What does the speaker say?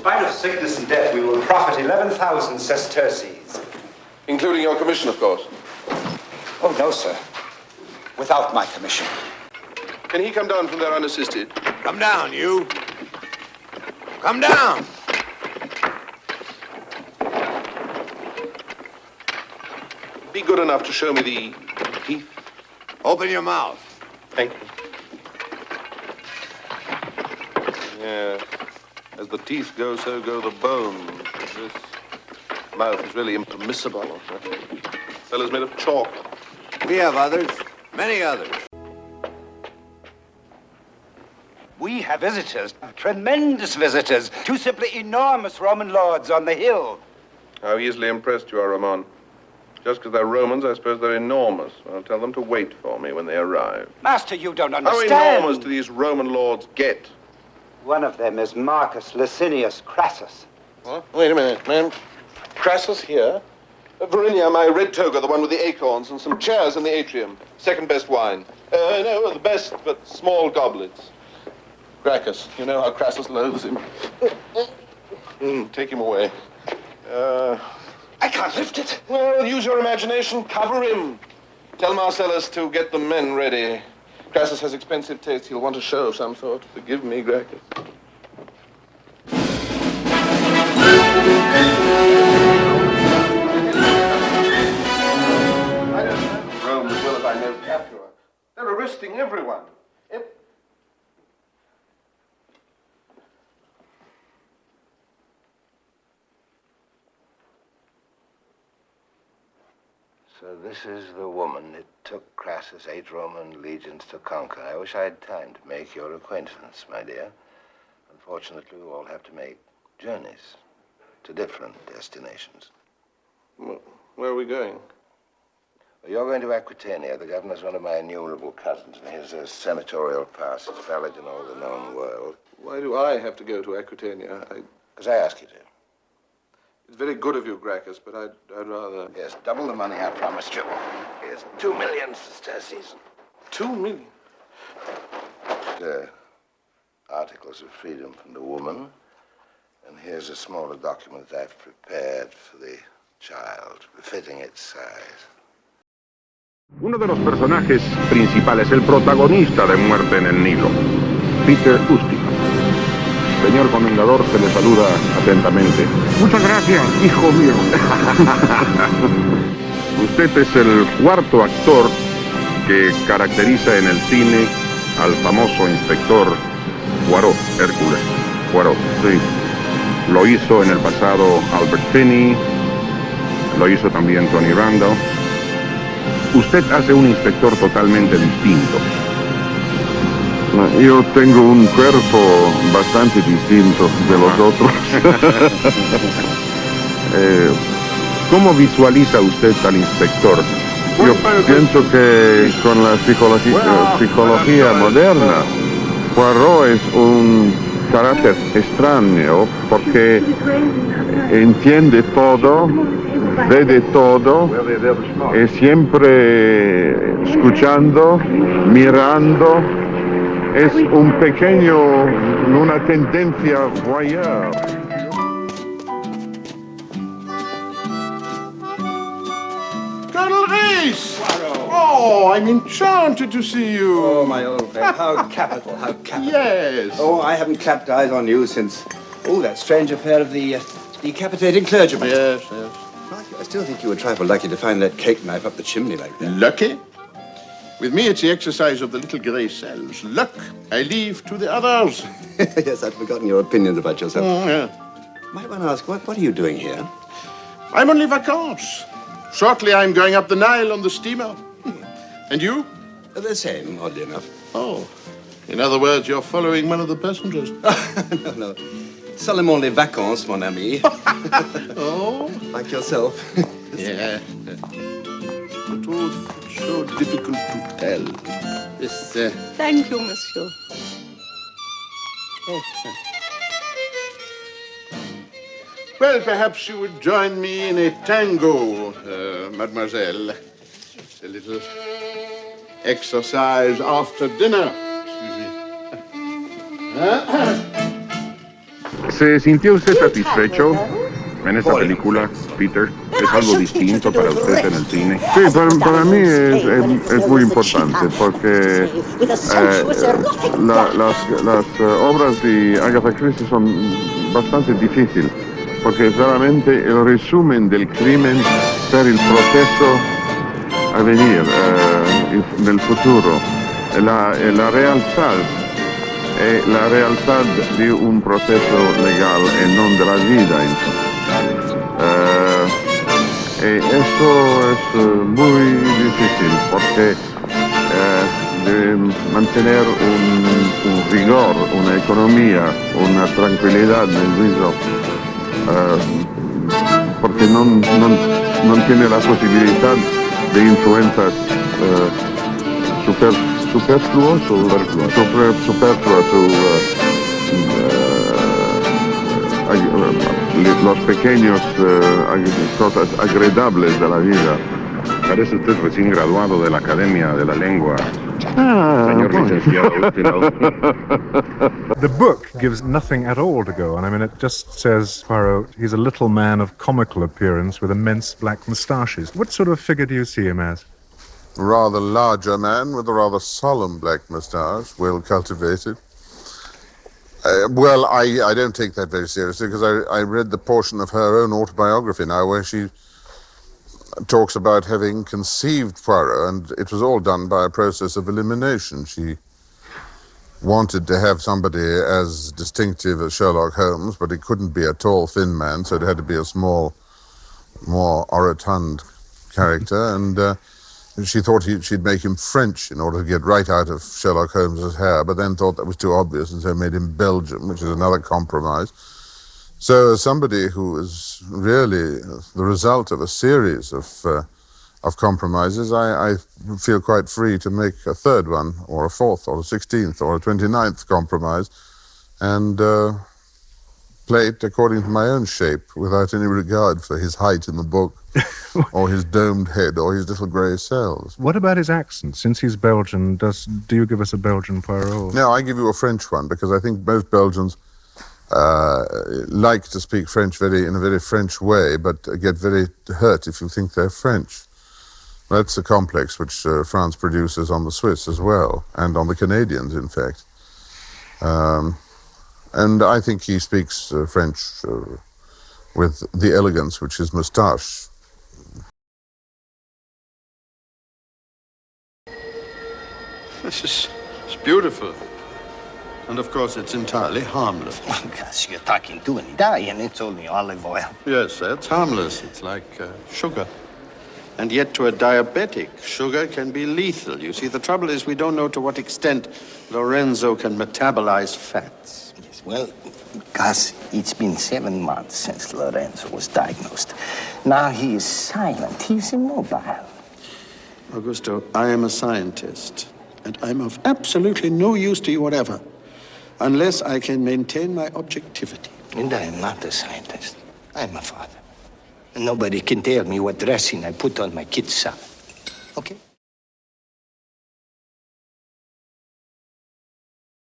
spite of sickness and death, we will profit 11,000 sesterces. Including your commission, of course. Oh, no, sir. Without my commission. Can he come down from there unassisted? Come down, you. Come down. Be good enough to show me the teeth. Open your mouth. Thank you. Yeah. As the teeth go, so go the bones. This mouth is really impermissible. Fellow's made of chalk. We have others. Many others. We have visitors, tremendous visitors, two simply enormous Roman lords on the hill. How easily impressed you are, Ramon. Just because they're Romans, I suppose they're enormous. I'll tell them to wait for me when they arrive. Master, you don't understand. How enormous do these Roman lords get? One of them is Marcus Licinius Crassus. What? Wait a minute, man. Crassus here? Verinia, my red toga, the one with the acorns, and some chairs in the atrium. Second best wine. No, the best, but small goblets. Gracchus, you know how Crassus loathes him. Take him away. I can't lift it. Well, use your imagination. Cover him. Tell Marcellus to get the men ready. Crassus has expensive taste. He'll want a show of some sort. Forgive me, Gracchus. I don't know Rome as well as I know Capua. They're arresting everyone. So this is the woman it took Crassus 8 Roman legions to conquer. I wish I had time to make your acquaintance, my dear. Unfortunately, we all have to make journeys to different destinations. Well, where are we going? Well, you're going to Aquitania. The governor's one of my innumerable cousins, and his senatorial pass is valid in all the known world. Why do I have to go to Aquitania? Because I ask you to. It's very good of you, Gracchus, but I'd rather... Yes, double the money I promised you. Here's 2 million sesterces. 2 million? Articles of freedom from the woman. And here's a smaller document that I've prepared for the child, befitting its size. Uno de los personajes principales, el protagonista de Muerte en el Nilo, Peter Ustinov. Señor comendador, se le saluda atentamente. Muchas gracias, hijo mío. Usted es el cuarto actor que caracteriza en el cine al famoso inspector Poirot, Hércules Poirot, sí. Lo hizo en el pasado Albert Finney, lo hizo también Tony Randall. Usted hace un inspector totalmente distinto. Io tengo un cuerpo bastante distinto de los otros. ¿Cómo visualiza usted al inspector? Yo pienso que con la psicología moderna, Poirot es un carácter extraño porque entiende todo, ve de todo, es siempre escuchando, mirando. Es un pequeño, una tendencia voyeur. Colonel Reese! Oh, I'm enchanted to see you. Oh, my old friend. How capital, how capital. Yes. Oh, I haven't clapped eyes on you since, that strange affair of the decapitated clergyman. Yes, yes. I still think you were a trifle lucky to find that cake knife up the chimney like that. Lucky? With me, it's the exercise of the little grey cells. Luck, I leave to the others. Yes, I'd forgotten your opinions about yourself. Oh, yeah. Might one ask, what are you doing here? I'm on vacances. Shortly, I'm going up the Nile on the steamer. And you? The same, oddly enough. Oh. In other words, you're following one of the passengers. No. Seulement les vacances, mon ami. Oh? Like yourself. Yeah. But so difficult to tell. This, Thank you, monsieur. Oh. Well, perhaps you would join me in a tango, mademoiselle. A little exercise after dinner. Excuse me. ¿Se sintió usted satisfecho en esta película, Peter? ¿Es algo distinto para usted en el cine? Sí, para mí es muy importante porque las obras de Agatha Christie son bastante difíciles porque es veramente el resumen del crimen per il proceso a venir nel futuro. La realtà è la realtà di un proceso legal e non de la vida. Y eso es muy difícil porque de mantener un rigor, una economía, una tranquilidad en el mismo, porque no tiene la posibilidad de influencias superfluas los pequeños cosas agradables de la vida. Parece usted recién graduado de la Academia de la Lengua, señor licenciado Ustinov. The book gives nothing at all to go on. I mean, it just says Poirot, he's a little man of comical appearance with immense black moustaches. What sort of figure do you see him as? A rather larger man with a rather solemn black moustache, well cultivated. Well, I don't take that very seriously because I read the portion of her own autobiography now where she talks about having conceived Poirot, and it was all done by a process of elimination. She wanted to have somebody as distinctive as Sherlock Holmes, but it couldn't be a tall, thin man, so it had to be a small, more orotund character, and she thought she'd make him French in order to get right out of Sherlock Holmes's hair, but then thought that was too obvious, and so made him Belgian, which is another compromise. So somebody who is really the result of a series of compromises, I feel quite free to make a third one, or a fourth, or a 16th, or a 29th compromise, and play it according to my own shape, without any regard for his height in the book, or his domed head, or his little grey cells. What about his accent? Since he's Belgian, do you give us a Belgian Poirot? No, I give you a French one, because I think most Belgians like to speak French in a very French way, but get very hurt if you think they're French. That's a complex which France produces on the Swiss as well, and on the Canadians, in fact. And I think he speaks French with the elegance which his moustache. It's beautiful. And of course, it's entirely harmless. Because you're talking to an Italian, it's only olive oil. Yes, it's harmless. It's like sugar. And yet, to a diabetic, sugar can be lethal. You see, the trouble is we don't know to what extent Lorenzo can metabolize fats. Yes, well, Gus, it's been 7 months since Lorenzo was diagnosed. Now he is silent. He's immobile. Augusto, I am a scientist, and I'm of absolutely no use to you whatever, unless I can maintain my objectivity. And I am not a scientist. I'm a father. And nobody can tell me what dressing I put on my kid's salad. Okay?